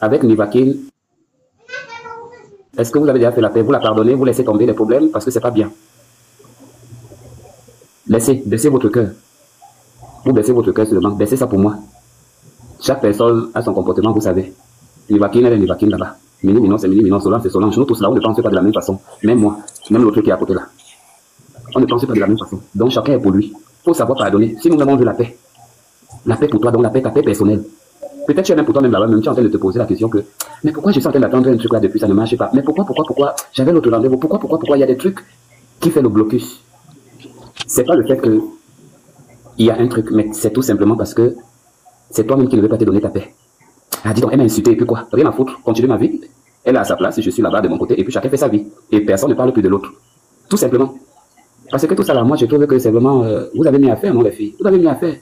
avec Nivakin, est-ce que vous avez déjà fait la paix? Vous la pardonnez, vous laissez tomber les problèmes parce que c'est pas bien. Baissez votre cœur. Vous baissez votre cœur seulement. Baissez ça pour moi. Chaque personne a son comportement, vous savez. Nivakin, elle est Nivakin là-bas. Mini Minon, c'est Mini Minon. Solange, c'est Solange. Nous tous là, on ne pense pas de la même façon. Même moi, même l'autre qui est à côté là. On ne pense pas de la même façon. Donc chacun est pour lui. Il faut savoir pardonner. Si nous avons de la paix pour toi, donc la paix, ta paix personnelle. Peut-être tu es même pour toi-même là-bas, même tu es en train de te poser la question que, mais pourquoi je suis en train d'attendre un truc là depuis, ça ne marche pas. Mais pourquoi, j'avais l'autre rendez-vous, pourquoi, il y a des trucs qui fait le blocus. C'est pas le fait que il y a un truc, mais c'est tout simplement parce que c'est toi-même qui ne veux pas te donner ta paix. Ah, dis donc, elle m'a insulté, et puis quoi? Rien à foutre, continue ma vie. Elle est à sa place, je suis là-bas de mon côté, et puis chacun fait sa vie. Et personne ne parle plus de l'autre. Tout simplement. Parce que tout ça là, moi je trouve que c'est vraiment, vous avez mis à faire, non les filles? Vous avez mis à faire.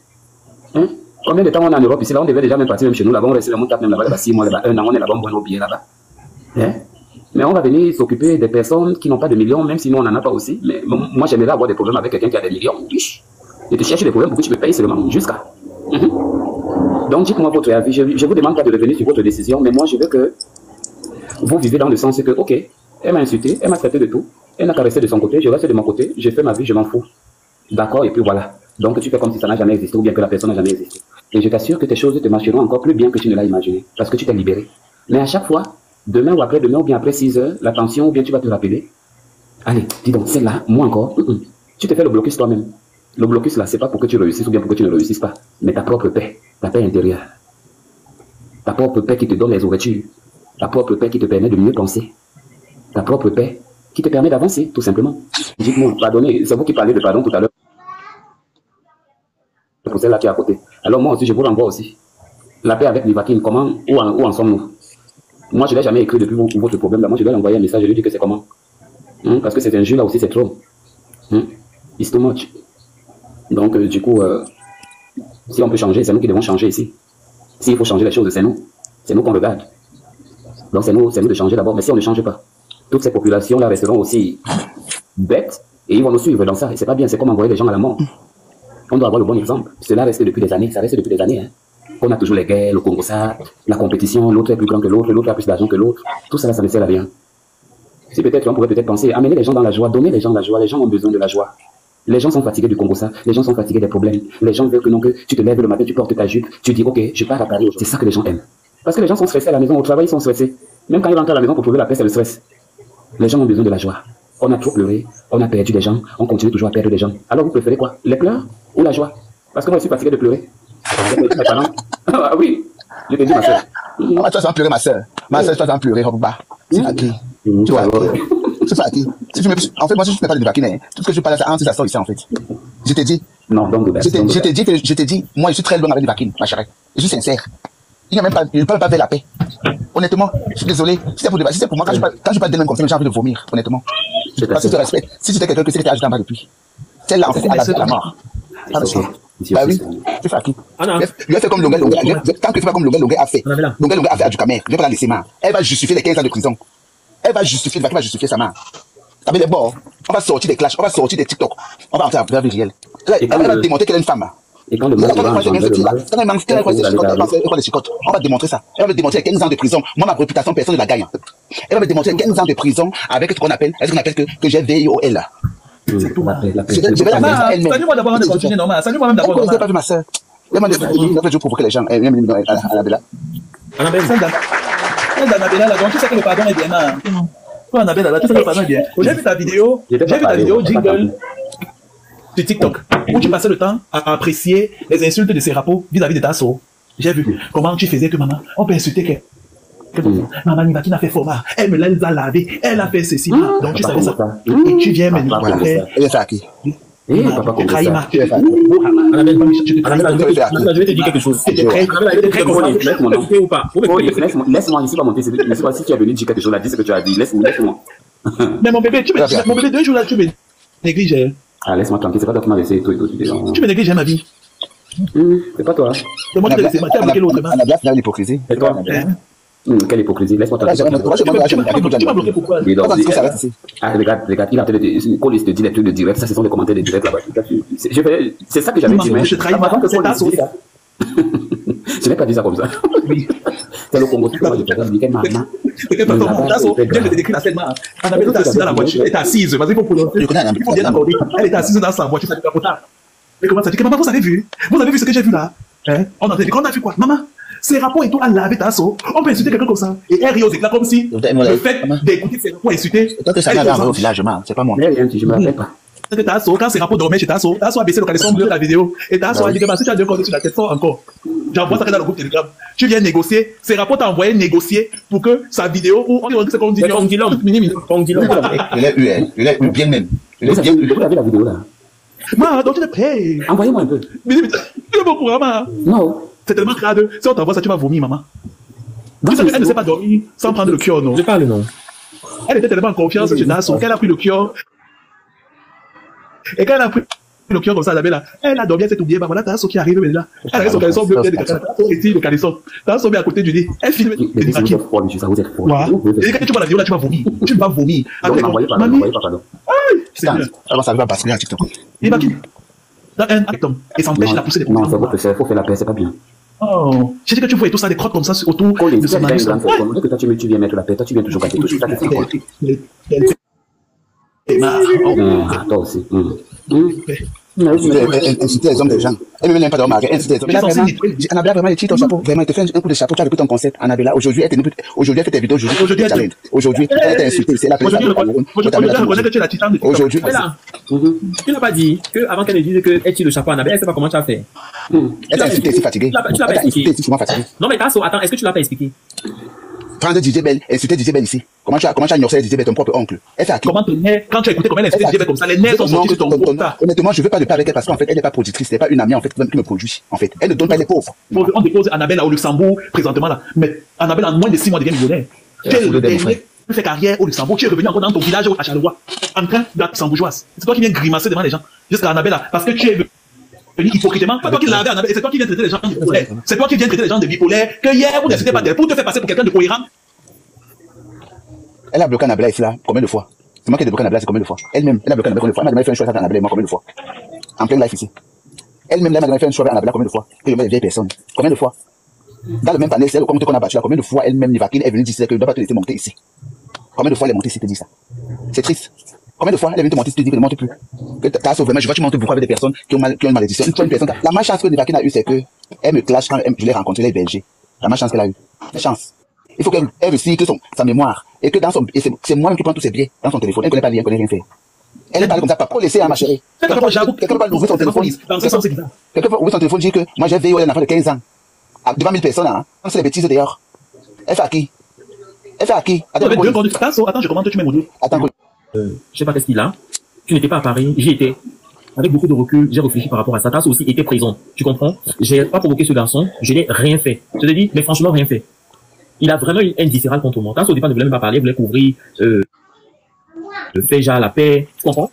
Hein? Combien de temps on est en Europe ici? Là, on devait déjà même partir même chez nous. Là-bas, on restait même, on tape même là-bas, 6 mois, là-bas, 1 an, on est là-bas, on boit nos billets là-bas. Hein? Mais on va venir s'occuper des personnes qui n'ont pas de millions, même si nous, on n'en a pas aussi. Mais moi, j'aimerais avoir des problèmes avec quelqu'un qui a des millions. Et tu cherches des problèmes pour que tu peux payer seulement, jusqu'à. Donc, dites-moi votre avis. Je ne vous demande pas de revenir sur votre décision, mais moi, je veux que vous vivez dans le sens que, ok, elle m'a insulté, elle m'a traité de tout, elle n'a qu'à rester de son côté, je reste de mon côté, j'ai fait ma vie, je m'en fous. D'accord, et puis voilà. Donc, tu fais comme si ça n'a jamais existé ou bien que la personne n'a jamais existé. Et je t'assure que tes choses te marcheront encore plus bien que tu ne l'as imaginé. Parce que tu t'es libéré. Mais à chaque fois, demain ou après-demain ou bien après 6 heures, la tension ou bien tu vas te rappeler. Allez, dis donc, c'est là, moi encore. Tu te fais le blocus toi-même. Le blocus là, c'est pas pour que tu réussisses ou bien pour que tu ne réussisses pas. Mais ta propre paix. Ta paix intérieure. Ta propre paix qui te donne les ouvertures. Ta propre paix qui te permet de mieux penser. Ta propre paix qui te permet d'avancer, tout simplement. Dites-moi, pardonnez, c'est vous qui parlez de pardon tout à l'heure. Pour celle-là qui est à côté. Alors moi aussi, je vous renvoie aussi. La paix avec Nivakin, comment, où en sommes-nous? Moi, je ne l'ai jamais écrit depuis votre problème. Là. Moi, je dois lui envoyer un message, je lui dis que c'est comment. Parce que c'est un jeu là aussi, c'est trop. It's too much. Donc, du coup, si on peut changer, c'est nous qui devons changer ici. S'il faut changer les choses, c'est nous. C'est nous qu'on regarde. Donc, c'est nous de changer d'abord. Mais si on ne change pas, toutes ces populations-là resteront aussi bêtes et ils vont nous suivre dans ça. Et c'est pas bien, c'est comme envoyer les gens à la mort. On doit avoir le bon exemple. Cela reste depuis des années, ça reste depuis des années. Hein. On a toujours les guerres, le Congo, ça, la compétition, l'autre est plus grand que l'autre a plus d'argent que l'autre. Tout ça, ça ne sert à rien. Si peut-être, on pourrait peut-être penser, amener les gens dans la joie, donner les gens la joie, les gens ont besoin de la joie. Les gens sont fatigués du Congo, ça, les gens sont fatigués des problèmes. Les gens veulent que tu te lèves le matin, tu portes ta jupe, tu dis, ok, je pars à Paris. C'est ça que les gens aiment. Parce que les gens sont stressés à la maison, au travail, ils sont stressés. Même quand ils rentrent à la maison pour trouver la paix, c'est le stress. Les gens ont besoin de la joie. On a trop pleuré, on a perdu des gens, on continue toujours à perdre des gens. Alors vous préférez quoi? Les pleurs ou la joie? Parce que moi je suis fatigué de pleurer. Ah oui, je te dis ma soeur. Toi tu vas pleurer ma soeur. Ma soeur, toi tu vas pleurer, Hopba. C'est fatigué. Tu vois, c'est fatigué. En fait, moi si je ne fais pas de vacciner, tout ce que je parle, ça sort ici en fait. Je t'ai dit. Non, donc je t'ai dit, moi je suis très loin avec les vaccins, ma chérie. Je suis sincère. Il n'y a même pas, je ne parle pas vers la paix. Honnêtement, je suis désolé. Si c'est pour moi, quand je parle d'elle-même comme ça, j'ai envie de vomir, honnêtement. Parce que je te respecte. Si c'était quelqu'un que c'était ajouté en bas depuis. Celle-là, en fait, elle a la mort. Bah oui, tu fais à qui? Lui a fait comme Longuet. Tant que tu fais pas comme Longuet a fait. Longuet a fait à du Camer. Je vais pas la laisser marre. Elle va justifier les 15 ans de prison. Elle va justifier, le vaccin va justifier sa marre. Avec les bords, on va sortir des clashs, on va sortir des TikTok. On va entrer à la vie réelle. Elle va démontrer qu'elle est une femme. Et quand le mal on va démontrer ça. Elle va démontrer 15 ans de prison. Moi, ma réputation, personne ne la gagne. Elle va démontrer 15 ans de prison avec ce qu'on appelle, que j'ai VIOL. C'est tout. Je vais la faire elle-même. Salut-moi d'abord de continuer normal. Salut-moi même d'abord. Je n'ai pas vu ma soeur. Je vais provoquer les gens. Annabella. Annabella, là, donc tu sais que le pardon est bien là. Toi, Annabella, là, tu sais que le pardon est bien. J'ai vu ta vidéo jingle de TikTok, où tu passais le temps à apprécier les insultes de ces rapports vis-à-vis de ta soeur. J'ai vu comment tu faisais que maman, on peut insulter que maman Nivakin a fait format, elle me l'a lavé, elle a fait ceci, donc tu savais ça. Et tu viens me dire, elle est fait à qui? Tu trahis ma. Je vais te dire quelque chose. Laisse-moi, je ne suis pas monté. Si tu es venu dire quelque chose, là, dis ce que tu as dit. Laisse-moi. Mais mon bébé, 2 jours là, tu me négliges. Ah, laisse-moi tranquille, c'est pas toi qui m'as laissé tout et tout. Tu me négliges ma vie. C'est pas toi. C'est moi qui t'ai laissé, tu as bloqué l'autre. Annabella, c'est l'hypocrisie. C'est toi. Quelle hypocrisie, laisse-moi tranquille. Tu m'as bloqué pourquoi? Ah, regarde, il a te dit des trucs de direct, ça, ce sont des commentaires de direct là-bas. C'est ça que j'avais dit, mais je trahis ma. C'est ta sauce. Je n'ai pas dit ça comme ça. C'est le Congo, c'est moi, je fais quelle maman. Viens de te décrire la scène. Annabelle est assise dans la voiture. Elle est assise. Vas-y, il faut prononcer. Il faut bien accorder. Elle est assise dans sa voiture. Ça dit pas. Mais comment ça dit que maman, vous avez vu? Vous avez vu ce que j'ai vu là? On a vu quoi? Maman, ces rapports et tout à laver ta sauce. On peut insulter quelqu'un comme ça. Et elle rit aux éclats comme si le fait d'écouter ces rapports insultés. Toi, que ça m'a au village, c'est pas moi. Je me rappelle pas. Quand ces rapports dormaient chez Tasso a baissé le caleçon bleu de la vidéo. Et Tasso a dit que si tu as deux cordes sur la tête, sors encore. J'envoie ça dans le groupe Telegram. Tu viens négocier. Ces rapports t'ont envoyé négocier pour que sa vidéo, ou on dit que c'est comme dit l'homme. Il est eu bien même. Vous avez la vidéo là? Donc tu te payes. Envoyez-moi un peu. Mais tu es bon pour maman. Non. C'est tellement crade. Si on t'envoie ça, tu vas vomir, maman. Elle ne sait pas dormir sans prendre le cure, non? Je parle, non. Elle était tellement en confiance chez Tasso qu'elle a pris le cure. Et quand elle a pris le cœur comme ça, elle a dormi, elle s'est oubliée, bah voilà, Tasso qui arrive, mais là, elle a son caleçon bleu, Tasso retire le caleçon, Tasso met à côté du nez, elle filme, mais vous êtes froid, monsieur, ça vous êtes froid. Et quand tu vois la vidéo là, tu vas vomir, Non, n'envoyez pas, pardon. C'est bien. Alors ça va passer à TikTok. Et bah qui? Dans un acton, et ça empêche la poussée des Non, c'est votre chef, il faut faire la paix, c'est pas bien. Oh, j'ai dit que tu vois tout ça, des crottes comme ça autour de son mari. Que toi tu viens mettre la paix, toi tu viens toujours gâter tout ça, c'est quoi? Toi aussi. Inciter les hommes des gens. Elle ne même pas de remarquer. Inciter les hommes. Annabella, vraiment, il tire ton chapeau. Vraiment, il te fait un coup de chapeau. Tu as repris ton concept. Annabella, aujourd'hui, elle fait tes vidéos. Aujourd'hui, elle t'a insulté. C'est la personne. Aujourd'hui. Tu n'as pas dit qu'avant qu'elle ne dise qu'elle tire le chapeau à Annabella, elle ne sait pas comment tu as fait. Elle t'a insulté, c'est fatigué. Tu l'as pas expliqué. Non, mais attends, est-ce que tu l'as pas expliqué? Prendre DJ Bell, insulter DJ Bell ici. Comment tu as ignoré DJ Bell, ton propre oncle? Elle fait à qui? Comment tes nerfs, quand tu as écouté comment elle insultait DJ Bell comme ça, les nerfs sont sortis de ton groupe. Honnêtement, je ne veux pas de avec elle parce qu'en fait, elle n'est pas productrice, c'est pas une amie en fait qui me produit. En fait, elle ne donne pas les pauvres. On dépose Annabelle au Luxembourg présentement là, mais Annabelle en moins de 6 mois devient millionnaire. Tu fais carrière au Luxembourg, tu es revenu encore dans ton village à Charleroi, en train d'être luxembourgeoise. C'est toi qui viens grimacer devant les gens, jusqu'à Annabelle là, parce que tu es venu hypocritement. Pas toi qui l'avais Annabelle, c'est toi qui viens traiter les gens de bipolaires. C'est toi qui viens traiter les gens de bipolaires, que hier vous n'insultez pas d'elle pour te faire passer pour quelqu'un de cohérent. Elle a bloqué Annabella ici là, combien de fois? C'est moi qui ai bloqué Annabella, c'est combien de fois? Elle-même, elle a bloqué Annabella combien de fois? Elle m'a fait un choix avec Annabella, moi combien de fois? En plein live ici. Elle-même, elle m'a fait un choix avec Annabella combien de fois? Que je mets les vieilles personnes. Combien de fois? Dans le même panel, c'est le comité qu'on a battu là, combien de fois elle-même, Nivakine, est venue dire que je ne dois pas te laisser monter ici? Combien de fois elle est montée ici, te dit ça? C'est triste. Combien de fois elle est venue te monter ici, te dit que ne monte plus? Que t'as sauvé, je vois, tu montes beaucoup avec des personnes qui ont une malédiction. Une personne. La malchance que Nivakine a eue, c'est que elle me clash quand je l'ai rencontré, les Belgiques. La malchance qu'elle a eue. La chance. Il faut qu'elle recycle sa mémoire. Et que dans son, et c'est moi-même qui prends tous ses billets dans son téléphone. Elle ne connaît pas lire, elle ne connaît rien faire. Elle parle comme ça, pas pour laisser à ma chérie. Quelqu'un va ouvrir son téléphone. Quelqu'un va ouvrir son téléphone, dire que moi j'ai veillé un enfant de 15 ans. Devant 1000 personnes, hein. C'est les bêtises dehors. Elle fait à qui? Elle fait à qui? Attends, je commande, tu mets mon dos. Attends, je sais pas qu'est-ce qu'il a. Tu n'étais pas à Paris, j'y étais. Avec beaucoup de recul, j'ai réfléchi par rapport à ça. Tasso aussi était présent. Tu comprends? J'ai pas provoqué ce garçon, je n'ai rien fait. Je te dis, mais franchement, rien fait. Il a vraiment une haine viscérale contre moi. Tasso au départ ne voulait même pas parler, il voulait couvrir le fait, genre la paix. Tu comprends?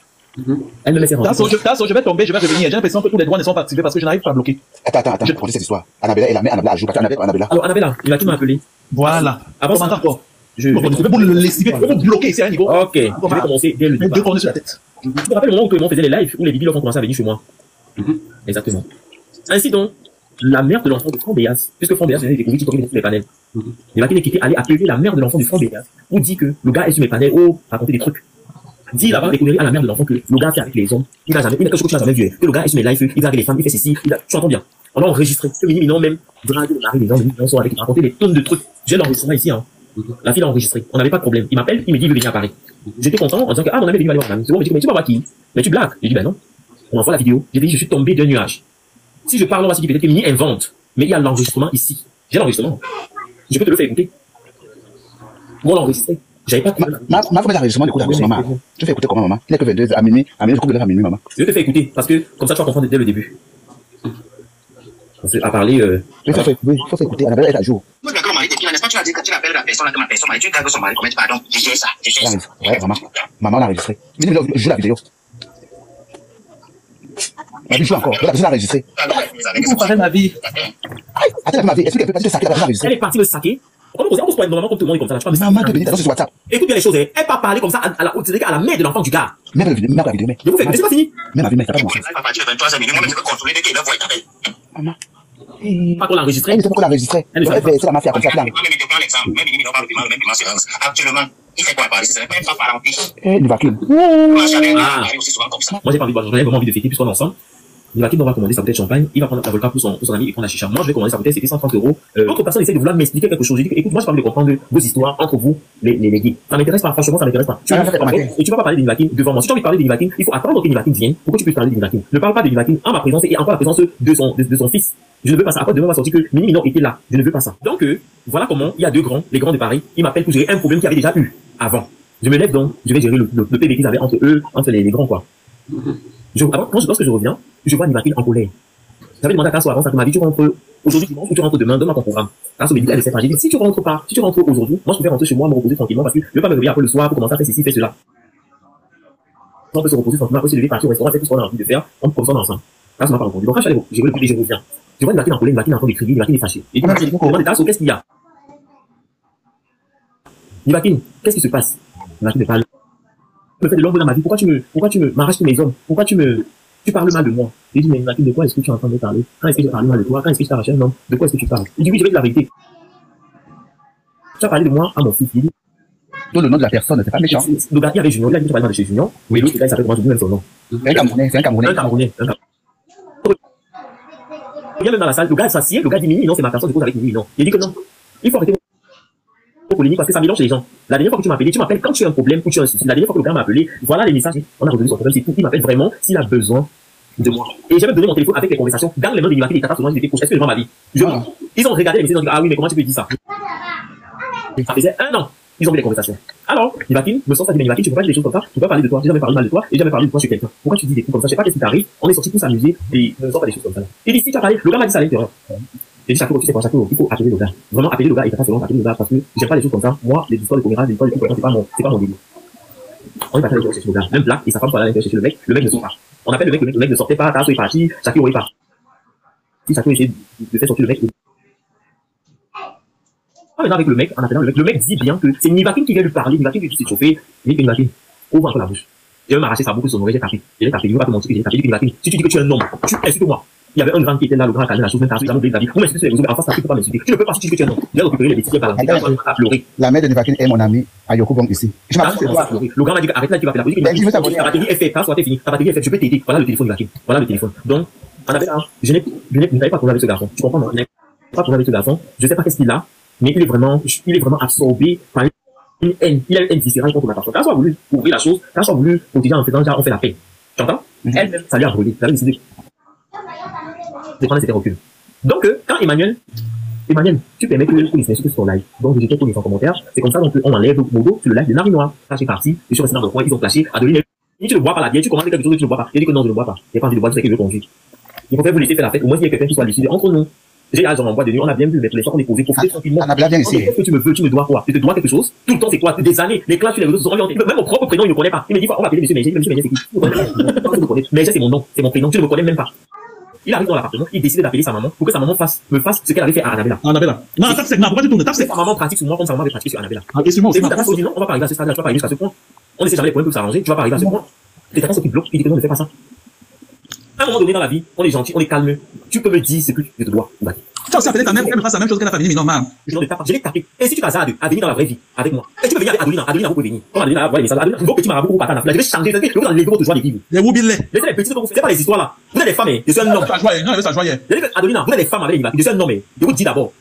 Elle me laissait rentrer. Tasso, je vais tomber, je vais revenir. J'ai l'impression que tous les droits ne sont pas activés parce que je n'arrive pas à bloquer. Attends, je raconte cette histoire. Annabella, Annabella joue. Annabella. Alors, Annabella, il a qui m'a appelé? Voilà. Avant ça, encore. Je vais vous le laisser, vous bloquer ici à un niveau. Ok, je vais commencer dès le départ. Deux cornes sur la tête. Tu te rappelles le moment où on faisait les lives, où les bibilos ont commencé à venir chez moi? Exactement. Ainsi donc, la mère de l'enfant de Franck Béas, puisque Franck Béas venait de découvrir TikTok sur les panels, il va quitter, aller appeler la mère de l'enfant de Franck Béas, pour dire que le gars est sur mes panels, raconter des trucs. Dis là-bas, découvrir à la mère de l'enfant que le gars fait avec les hommes, il n'a jamais, quelque chose que tu n'as jamais vu, que le gars est sur mes lives, il drague les femmes, il fait ceci, tu entends bien. On a enregistré, que Mini-Minon même, drague le mari, les hommes, ils sont avec, raconter des tonnes de trucs. J'ai l'enregistrement ici, hein. La fille l'a enregistré, on n'avait pas de problème. Il m'appelle, il me dit, il veut venir à Paris. J'étais content en disant que, mon ami est venu aller voir. C'est bon, mais tu vas voir qui? Mais tu blagues. J'ai dit, ben non. On envoie la vidéo. J'ai dit, je suis tombé d'un nuage. Si je parle, on va se dire peut-être que Mini invente. Mais il y a l'enregistrement ici. J'ai l'enregistrement. Je peux te le faire écouter. Moi, l'enregistrer. J'avais pas. Ma femme l'enregistrement, écoute, maman. Tu fais écouter comment, maman? Il n'est que 22 à minuit, je coupe de l'heure à minuit, maman. Je vais te faire écouter, parce que, comme ça, tu vas comprendre dès le début. À parler, il faut faire écouter, Annabella est à jour. Moi, je mari depuis, n'est-ce pas, tu as dit que tu l'appelles la personne, que ma personne, tu gardes son mari, comment tu pardon, j'ai ça. Ouais, maman l'a enregistré. Mais je joue la vidéo. Ma vie joue encore, la personne l'a enregistré. Vous parlez ma vie. Attends, ma vie, est-ce qu'elle peut pas te saquer, la personne enregistrée? Elle est partie me saquer. On pose pas normalement comme tout le monde comme ça. Tu maman, tu peux venir sur WhatsApp. Écoute bien les choses, elle pas parler comme ça à la mère de l'enfant du gars. Même la vidéo, mais. Je vous fais, c'est pas fini. Même la vidéo, mais ça va pas à partir de 23h minuit, moi-même, je peux contrôler dès qu'il a voix avec. Maman. Pas qu'on l'enregistrait. Elle ne sait pas qu'on l'enregistrait. C'est la mafia comme ça. Même il te prend l'exemple. Même il n'a pas le paiement, le même paiement séance. Actuellement, il fait quoi à Paris? Ce n'est même pas parenté. Nivakin. Moi, j'avais aussi souvent comme ça. Moi, j'ai pas envie de boire. J'avais vraiment envie de fêter puisqu'on est ensemble. Nivakin va commander sa bouteille de champagne. Il va prendre la vodka pour son ami et prendre la chicha. Moi, je vais commander sa bouteille, c'était 130 €. L'autre personne essaie de vouloir m'expliquer quelque chose. Je dis, écoute, moi, je parle de comprendre vos histoires entre vous, les gays. Ça m'intéresse pas. Franchement, ça m'intéresse pas. Et tu vas pas parler de Nivakin devant moi. Si tu as envie de parler de Nivakin, il faut attendre que Nivakin vienne pour que tu puisses parler de Nivakin. Ne parle pas de Nivakin en ma présence et encore la présence de son fils. Je ne veux pas ça. Après, demain, on va sortir que Mini Minon était là. Je ne veux pas ça. Donc, voilà comment il y a deux grands, les grands de Paris, qui m'appellent pour gérer un problème qu'ils avaient déjà eu avant. Je me lève donc, je vais gérer le PV qu'ils avaient entre eux, entre les grands, quoi. Lorsque je reviens, je vois Nivakin en colère. J'avais demandé à Tasso avant, ça m'a dit, tu rentres aujourd'hui dimanche ou tu rentres demain, donne-moi ton programme. Tasso me dit, elle sait pas. J'ai dit, si tu rentres aujourd'hui, moi je peux rentrer chez moi, me reposer tranquillement parce que je veux pas me réveiller après le soir pour commencer à faire ceci, faire cela. On peut se reposer tranquillement, après se lever, partir au restaurant, faire tout ce qu'on a envie de faire, on peut comme ça ensemble. Tasso m'a pas répondu. Donc quand je suis allé gérer le PV, je reviens. Je vois Nivakin en colère, Nivakin en train de crier, Nivakin est fâché. Et je me demande, Tasso, qu'est-ce qu'il y a? Nivakin, qu'est-ce qui se passe? Nivakin me parle. Tu me fais de l'ombre dans ma vie, pourquoi tu me m'arraches tous mes hommes? Pourquoi tu parles mal de moi? Je dis, mais Nivakin, de quoi est-ce que tu es en train de parler? Quand est-ce que je parle mal de toi? Quand est-ce que je t'arrache un homme? De quoi est-ce que tu parles? Il dit, oui, je vais dire la vérité. Tu as parlé de moi à mon fils. Il dit, donc le nom de la personne, c'est pas méchant. Le gars, il y avait Junior, il a dit, tu parles mal de chez Junior. Oui, l'autre gars, il s'appelle comment? Je dis même son nom. C'est un Camerounais. Il vient même dans la salle, le gars s'assied, le gars dit, Mini, non, c'est ma personne, je cause avec Mini, non. Il dit que non. Il faut arrêter polémique parce que ça mélange les gens. La dernière fois que tu m'as appelé, tu m'appelles quand tu as un problème ou tu as un souci. La dernière fois que le gars m'a appelé, voilà les messages, on a résolu son problème, c'est tout. Il m'appelle vraiment s'il a besoin de moi. Et j'ai même donné mon téléphone avec les conversations dans les mains de Nivakin et Tata Solange, j'étais proche. Est-ce que je vois ma vie? Ils ont regardé les messages, ils ont dit, ah oui, mais comment tu peux dire ça? Ça faisait 1 an. Ils ont vu les conversations. Alors, Nivakin, me sens ça dit, mais Nivakin, tu peux pas dire des choses comme ça, tu peux pas parler de toi, j'ai jamais parlé mal de toi, et j'ai jamais parlé de toi chez quelqu'un. Pourquoi tu dis des trucs comme ça? Je sais pas qu'est-ce qui t'arrive, on est sortis pour s'amuser, et ne sors pas des choses comme ça. Et d'ici, tu as parlé, le gars m'a dit ça à l'intérieur. J'ai dit, Chaco, tu sais quoi, Chaco, il faut appeler le gars. Vraiment appeler le gars et Tata Solange, appeler le gars, parce que j'aime pas les choses comme ça. Moi, les histoires de coméra, les histoires de trucs comme ça, c'est pas mon délire. On est parti à l'intérieur chercher le gars. Même Black et sa femme sont allés à l'intérieur chercher le mec ne sort pas. On appelle le mec ne sortait pas, Tasso est parti, Chaco est parti. Si Chaco essaie de faire sortir le mec, maintenant avec le mec, en appelant le mec dit bien que c'est Nivakin qui vient lui parler, Nivakin qui dit s'échauffer, il dit que Nivakin, ouvre encore la bouche. J'ai même arraché sa bouche, son oreille, j'ai tapé, je veux pas te mentir, j'ai tapé, j'ai dit que Nivakin, si tu dis que tu es un homme, tu insultes moi. Il y avait un grand qui était là, le grand calme, la chose, même Tasso, il a oublié de la vie. Vous m'insultez sur les réseaux, mais en face, tu peux pas m'insulter. Tu ne peux pas si tu dis que tu es un homme. Il a récupéré les bêtises, il a balancé, il a pleuré. La mère de Nivakin est mon ami à Yokobong ici. Je m'appelle c'est toi. Le grand m'a dit arrête là, tu vas faire la politique. Ta batterie est faite, ta soirée est finie, ta batterie est faite, je peux t'aider. Voilà le téléphone Nivakin. Voilà le téléphone. Donc, on avait là, je n'avais pas tourné avec ce garçon. Tu comprends, non? Je n'avais pas tourné avec ce garçon. Je sais pas qu'est-ce qu'il a, mais il est vraiment absorbé par une haine. Il a une haine viscérale contre ma personne. Quand on a voulu ouvrir la chose, quand on a voulu protéger en faisant, on fait la paix. Tu entends? Elle-même, ça lui a brûlé. Elle avait décidé de prendre cet recul. Donc, quand Emmanuel, tu permets que les messieurs sur ton live. Donc, j'ai quelques en commentaire. C'est comme ça, donc, on enlève le logo sur le live de Narinois. Ça, c'est parti. Je suis resté dans le coin, ils ont flashé, à donner tu ne bois pas la bière, tu commandes quelque chose que tu ne bois pas. Il dit que non, je ne bois pas. Il n'y a pas envie de boire, tu sais que je veux conduire. Il faut faire vous laisser faire la fête. Au moins, il y a quelqu'un qui soit lucide entre nous. J'ai l'âge en bois de nuit, on a bien vu, mais pour les fois qu'on est posé, profiter tranquillement. Qu'est-ce que tu me veux, tu me dois quoi? Tu te dois quelque chose? Tout le temps, c'est quoi? Des années, les classes sur les réseaux sont orientées. Même mon propre prénom, il ne me connaît pas. Il me dit, on va appeler monsieur Méger, c'est qui? Méger, c'est mon nom, c'est mon prénom, tu ne me connais même pas. Il arrive dans l'appartement, il décide d'appeler sa maman pour que sa maman me fasse ce qu'elle avait fait à Annabella. Annabella. Non, ça c'est pourquoi tu tournes? Sa maman pratique sur moi comme sa maman avait pratiqué sur Annabella. Et sur moi aussi. Non, on va pas arriver à ce stade, tu vas pas arriver jusqu'à ce point. On essaie jamais les problèmes pour s'arranger, tu vas pas arriver à ce point. Les personnes qui bloquent, ils disent que non, ne fais pas ça. À un moment donné dans la vie, on est gentil, on est calme. Tu peux me dire ce que je te dois. Tu as aussi appelé ta mère pour qu'elle me fasse la même chose que la famille Minorman. Je l'ai tapé. Et si tu t'hasardes à venir dans la vraie vie avec moi, et tu peux venir avec Adelina, vous pouvez venir. Comme Adelina, voilà les messages. Adelina, vos petits marabouts, pas ta je vais changer, je vais vous enlever votre joie de vivre. Les woubilés. Laissez les petits, c'est pas les histoires là. Vous êtes des femmes, je suis un homme. Ça joyeux. Adelina, vous êtes des femmes avec les je suis un homme. Je vous dis d'abord.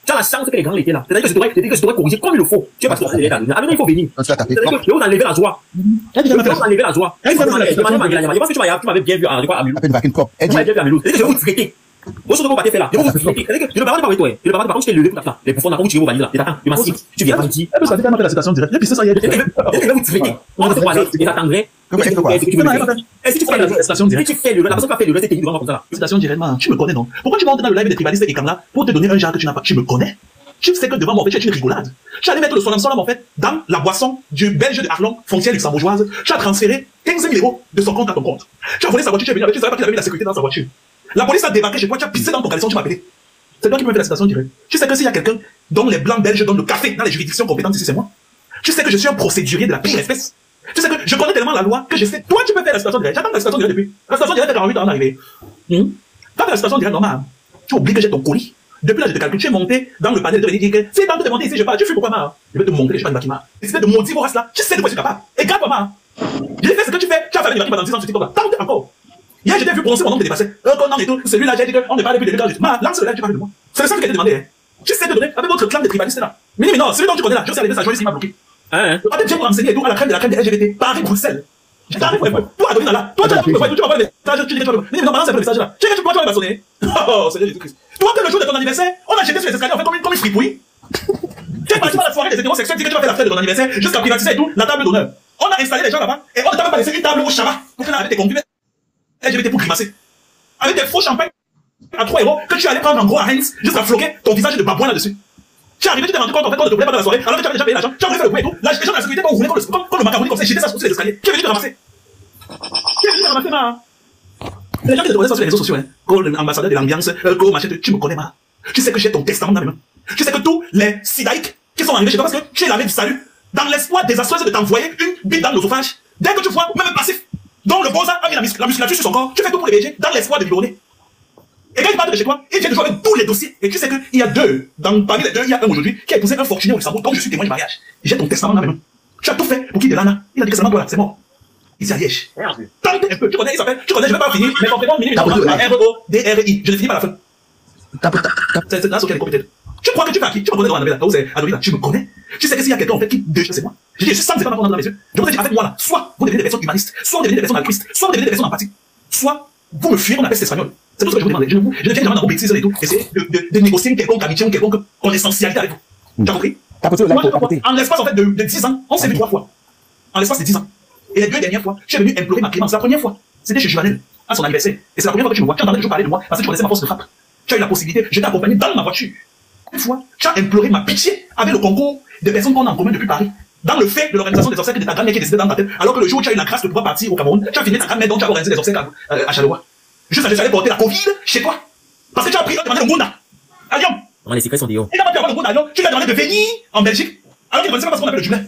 Tu as la chance que les grands étaient là. C'est-à-dire que je devrais corriger comme il le faut. Tu es parce que Adelina, il faut venir. C'est-à-dire que je vais vous enlever la joie. Je vais vous enlever la joie. Je pense que tu m'avais bien vu à Amelou. Tu m'avais bien vu à Amelou. C'est-à-dire que je vais vous traiter. Vous savez pas faire là. Je vais vous traiter. C'est-à-dire que je ne vais pas parler de toi. Je ne vais pas parler de je t'ai levé pour ça. Les bouffons d'avant, tu vas vous valider là. Et t'attends, je m'assieds. Tu viens pas me dire. Parce que tu as fait la citation directe. Et puis c'est ça, il y a des. Je vais vous traiter. On va te parler. Et t'attendrais. Est-ce que tu fais la citation directe? Si tu fais la personne qui a fait le reste, t'es devant moi comme ça là. Citation directement. Tu me connais non? Pourquoi tu vas entrer dans le live des tribalistes et Kamla pour te donner un genre que tu n'as pas? Tu me connais? Tu sais que devant moi, en fait, tu as une rigolade. Tu allais mettre le Solam en fait, dans la boisson du belge de Arlon, frontière luxembourgeoise. Tu as transféré 15 000 € de son compte à ton compte. Tu as volé sa voiture, tu es venu avec, tu savais pas qu'il avait mis la sécurité dans sa voiture. La police a débarqué chez toi, tu as pissé dans ton caleçon, tu m'as appelé. C'est toi qui me fais la citation directe. Tu sais que s'il y a quelqu'un dont les blancs belges donnent le café dans les juridictions compétentes ici, c'est moi. Tu sais que je suis un procédurier de la pire espèce. Tu sais que je connais tellement la loi que je sais, toi tu peux faire la citation directe. J'attends la citation directe depuis. La citation directe est 48 ans d'arriver. Quand la situation devient normale, tu oublies que j'ai ton colis. Depuis là, je te calcule, tu es monté dans le panel de dire que c'est temps de te monter ici, je parle, tu fais pourquoi, ma? Je vais te montrer, je suis pas une Bakima. Décidez de monter vos restes là, tu sais de quoi je suis capable. Et garde-toi, ma. J'ai fait ce que tu fais, tu as fait une Bakima dans 10 ans sur TikTok là. Tente encore. Hier, je t'ai vu prononcer mon nom te dépasser. Non, et tout. Celui-là, j'ai dit qu'on ne parle plus de lui. Ma, lance le live, tu parles de moi. C'est le seul qui a été demandé, hein. Tu sais de donner, avec votre clan de tribalistes là. Mais non, celui dont tu connais là, je sais arriver, ça joue ici, il m'a bloqué. Peut-être j'ai renseigné et tout à la crème de LGBT. Paris, Bruxelles. J'étais arrivé pour toi, Adonis, là. Toi, tu vas voir le message, tu dis que tu vas mais non, balance un peu le message là. Tu sais que tu peux pas sonner. Oh, Seigneur Jésus-Christ. Toi, que le jour de ton anniversaire, on a jeté sur les escaliers, en fait, comme une fripouille. Tu es parti dans la soirée des hétérosexuels, tu dis que tu vas faire la fête de ton anniversaire, jusqu'à privatiser et tout, la table d'honneur. On a installé les gens là-bas, et on ne t'a même pas laissé une table au Shabbat, pour faire avec tes concubins LGBT pour grimacer. Avec des faux champagnes à 3 € que tu allais prendre en gros à Heinz, jusqu'à floquer ton visage de babouin là-dessus. Tu es arrivé, tu t'es rendu compte en fait qu'on ne te plaît pas dans la soirée, alors que tu avais déjà payé l'argent, tu as fait le bruit et tout. Là, les gens de la sécurité vont rouler comme le macaroni comme ça, et jeter ça sur les escaliers. Qui est venu te ramasser? Qui est venu te ramasser, ma? Les gens qui te connaissent sur les réseaux sociaux, hein, comme l'ambassadeur de l'ambiance, comme machin, tu me connais, ma. Tu sais que j'ai ton testament dans mes mains. Tu sais que tous les sidaïques qui sont arrivés chez toi parce que tu es l'armée du salut, dans l'espoir désastreuse de t'envoyer une bite dans l'osophage, dès que tu vois, même un passif, dont le Boza a mis la musculature sur son corps, tu fais tout pour les BG dans l'espoir de biberonner. Et quand il part de chez toi, il vient de jouer avec tous les dossiers. Et tu sais qu'il y a deux, parmi les deux, il y a un aujourd'hui qui a épousé un fortuné au Luxembourg, donc je suis témoin du mariage. J'ai ton testament dans mes mains. Tu as tout fait pour qu'il de Lana. Il a dit que seulement toi là, c'est mort. Ici à Liège. Tente un peu, tu connais, il s'appelle, je vais pas finir, mais complément minime, R-O-D-R-I. Je ne finis pas à la fin. C'est là sur quel compétence. Tu crois que tu vas à qui? Tu me connais dans la là, où c'est Adonis là, tu me connais? Tu sais que s'il y a quelqu'un en fait qui déjà c'est moi. Je dis, je suis sans, c'est pas ma dans mes yeux. Je vous ai dit avec moi là, soit vous devenez des personnes humanistes, soit vous devenez des personnes altruistes, soit vous devenez des personnes empathiques, soit vous me fuyez, on appelle cet espagnol. C'est tout ce que je vous demande. Je ne viens jamais dans vos bêtises et tout. Essayer de négocier une quelconque amitié ou une quelconque connaissentialité avec vous. Tu as compris? En l'espace en fait de 10 ans, on s'est vu 3 fois. En l'espace de 10 ans. Et les 2 dernières fois, tu es venu implorer ma clémence. La première fois, c'était chez Juvenel, à son anniversaire. Et c'est la première fois que tu me vois. Tu entendais toujours parler de moi parce que tu connaissais ma force de frappe. Tu as eu la possibilité, je t'ai accompagné dans ma voiture. Une fois, tu as imploré ma pitié avec le concours des personnes qu'on a en commun depuis Paris. Dans le fait de l'organisation des obsèques de ta grand-mère qui est décédée dans ta tête, alors que le jour où tu as eu la grâce de pouvoir partir au Cameroun, tu as fini ta grand-mère dont tu as organisé des obsèques à Chaloa. Juste à j'allais porter la Covid chez toi. Parce que tu as pris, demandé le Mouna à Lyon. Les secrets sont des hauts. Et quand tu as le Mouna à Lyon, tu lui as demandé de venir en Belgique, alors qu'il ne connaissait pas ce qu'on appelle le Dublin.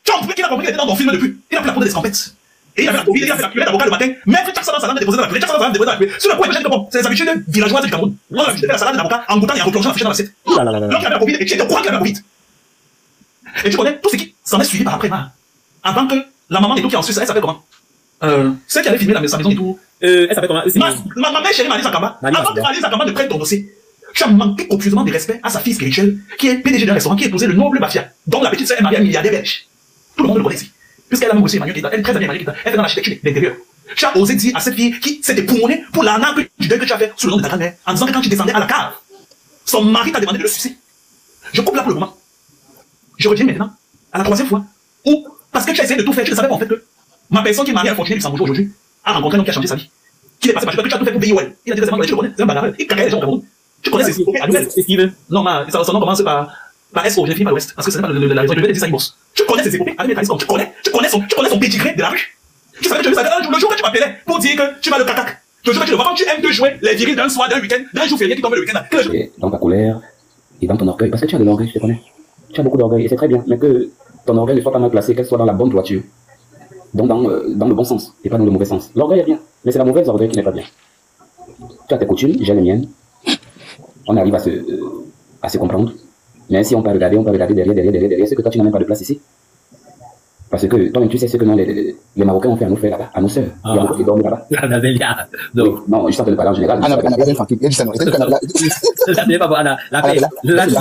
Tu as compris qu'il a compris qu'il était dans ton film depuis. Il a pris la poudre des scampettes. Et il a fait la Covid, il a fait la cuvette d'avocat le matin. Même chaque salade de déposer dans la cuvette, chaque salade de déposer dans la cuvette. Sur le point, il bon, c'est les habitudes villageoises du Cameroun. On a l'habitude de faire la salade d'avocat en goûtant et en replongeant la fichette dans l'assiette. Donc il a fait la Covid et tu étais au courant qu'il avait la Covid. Et tu connais tout ce qui s'en est suivi par après, avant que la maman et tout qui est en Suisse, elle s'appelle comment? Celle qui avait filmé sa maison et tout. Elle s'appelle comment? Ma mère chérie Marlise Akamba. Avant que Marlise Akamba ne prenne ton dossier, tu as manqué confusément de respect à sa fille spirituelle, qui est PDG d'un restaurant, qui a épousé le noble Bafia, dont la petite sœur est mariée à un milliardaire belge. Tout le monde le connaît ici. Puisqu'elle a même aussi Emmanuel Kita, elle est très amie Emmanuel Kita, elle fait dans l'architecture d'intérieur. Tu as osé dire à cette fille qui s'est époumonnée pour l'arnaque du deuil que tu as fait sous le nom de ta grand-mère, en disant que quand tu descendais à la cave, son mari t'a demandé de le sucer. Je coupe là pour le moment. Je reviens maintenant à la 3e fois, où, parce que tu as essayé de tout faire, tu ne savais pas en fait que ma personne qui est mariée à Fortuné Luxembourg aujourd'hui a rencontré un homme qui a changé sa vie. Qui est passé par que tu as tout fait pour BIOL. Il a dit que tu le connais, c'est un bagarreur. Il carrière les gens au Cameroun. Tu connais c'est Steven. Non, son nom commence par SO, je l'ai fini par l'Ouest, parce que ce n'est pas la raison, je vais dire ça, il bosse. Tu connais ces épopées, avec mes tu connais son pédigré de la rue. Tu savais que tu savais le jour que tu m'appelais pour dire que tu vas le cacac. Le jour que tu le vois, quand tu aimes te jouer les virils d'un soir, d'un week-end, d'un jour férié qui tombe le week-end. Et dans ta colère et dans ton orgueil, parce que tu as de l'orgueil, je te connais. Tu as beaucoup d'orgueil et c'est très bien, mais que ton orgueil ne soit pas mal placé, qu'elle soit dans la bonne droiture. Donc dans le bon sens et pas dans le mauvais sens. L'orgueil est bien, mais c'est la mauvaise orgueil qui n'est pas bien. Tu as tes coutumes, j'ai les miennes. On arrive à se comprendre. Mais si on peut regarder derrière, c'est que toi tu n'as même pas de place ici. Parce que toi-même tu sais ce que les Marocains ont fait à nous faire là-bas, à nos sœurs. Il y a beaucoup qui dorment là-bas. Non, je suis en train de parler en général. Annabelle est tranquille. Il dit ça non. Ça n'est pas bon, Anna. La paix. Là, tu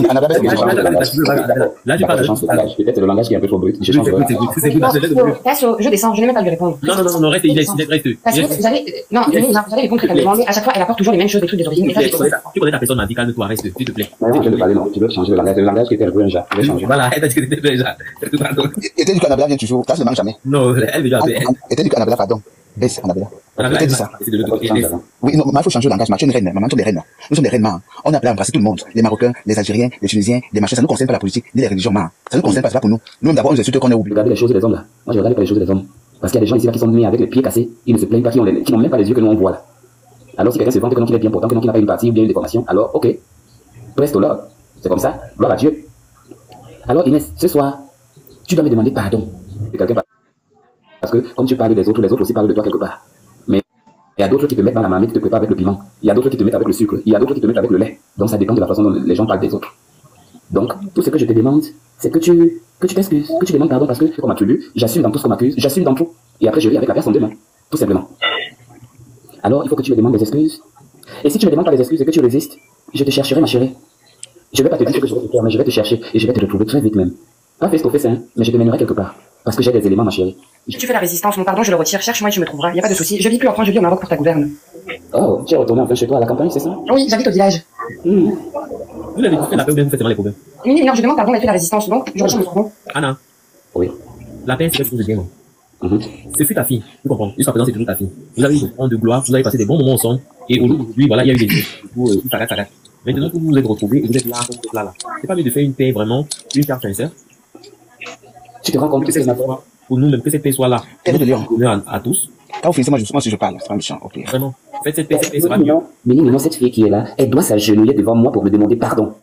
parles de peut-être le langage qui est un peu trop brut. Je descends, je n'ai même pas lui répondre. Non, reste, reste. Parce que vous allez, non, vous allez répondre très calmement, mais à chaque fois, elle apporte toujours les mêmes choses, des trucs des origines. Tu connais ta personne, dit calme-toi, reste, s'il te plaît. Non, je vais parler, non, tu veux changer le langage qui était un peu un jas. Je vais changer. Voilà, elle a dit que c'était déjà. Et t'es du Canada vient toujours, ça se manque jamais. Non, elle veut dire. Et t'es du Canada, pardon. Baisse, Annabelle. Je dit ça. Oui, non, il faut changer le langage. Tu es une reine, maman, nous sommes des reines. Nous sommes des reines, on a appelé à embrasser tout le monde. Les Marocains, les Algériens, les Tunisiens, les machins, ça nous concerne pas la politique, ni les religions, ça nous concerne pas, c'est pas pour nous. Nous-mêmes d'abord, on nous insulte qu'on est oublié. Regardez les choses des hommes là. Moi, je regarde pas les choses des hommes. Parce qu'il y a des gens ici qui sont nés avec les pieds cassés, ils ne se plaignent pas, qui n'ont même pas les yeux que nous on voit là. Alors si quelqu'un se vante que non, qu'il est bien portant, que non, qu'il n'a pas une partie ou bien une déformation, alors ok. Presto là. C'est comme ça. Gloire à Dieu. Alors Inès, ce soir, tu dois me demander pardon. Parce que comme tu parles des autres, les autres aussi parlent de toi quelque part. Mais Il y a d'autres qui te mettent dans la marmite, qui te préparent avec le piment. Il y a d'autres qui te mettent avec le sucre. Il y a d'autres qui te mettent avec le lait. Donc ça dépend de la façon dont les gens parlent des autres. Donc, tout ce que je te demande, c'est que tu t'excuses, que tu demandes pardon parce que c'est qu'on m'attribue, j'assume dans tout ce qu'on m'accuse, j'assume dans tout. Et après, je vis avec la personne demain. Tout simplement. Alors, il faut que tu me demandes des excuses. Et si tu me demandes pas des excuses et que tu résistes, je te chercherai, ma chérie. Je vais pas te dire ce que je vais te faire, mais je vais te chercher et je vais te retrouver très vite même. Pas face to face, hein, mais je te mènerai quelque part. Parce que j'ai des éléments, ma chérie. Si tu fais la résistance, mon pardon, je le retire. Cherche-moi et tu me trouveras. Y a pas de souci. Je vis plus en France, je vis au Maroc pour ta gouverne. Oh, tu es retourné enfin chez toi à la campagne, c'est ça? Oui, j'habite au village. Vous l'avez fait la paix ou bien vous faites seulement les problèmes? Oui, non, je demande pardon, elle fait la résistance, donc je retire mon pardon. Anna. Oui. La paix, c'est quelque chose de bien, non? C'est plus ta fille, tu comprends? Jusqu'à présent, c'est toujours ta fille. Vous avez eu des moments de gloire, vous avez passé des bons moments ensemble, et aujourd'hui, voilà, il y a eu des du coup, tout s'arrête. Maintenant que vous vous êtes retrouvés, vous êtes là, comme vous êtes là. C'est pas mieux de faire une paix vraiment, une carte sincère. Tu te rends compte que c'est pour nous-mêmes, que cette paix soit là. À tous. Quand vous finissez, moi, si je parle, c'est pas méchant, ok. Vraiment. Faites cette paix, c'est pas mieux. Mais non, cette fille qui est là, elle doit s'agenouiller devant moi pour me demander pardon.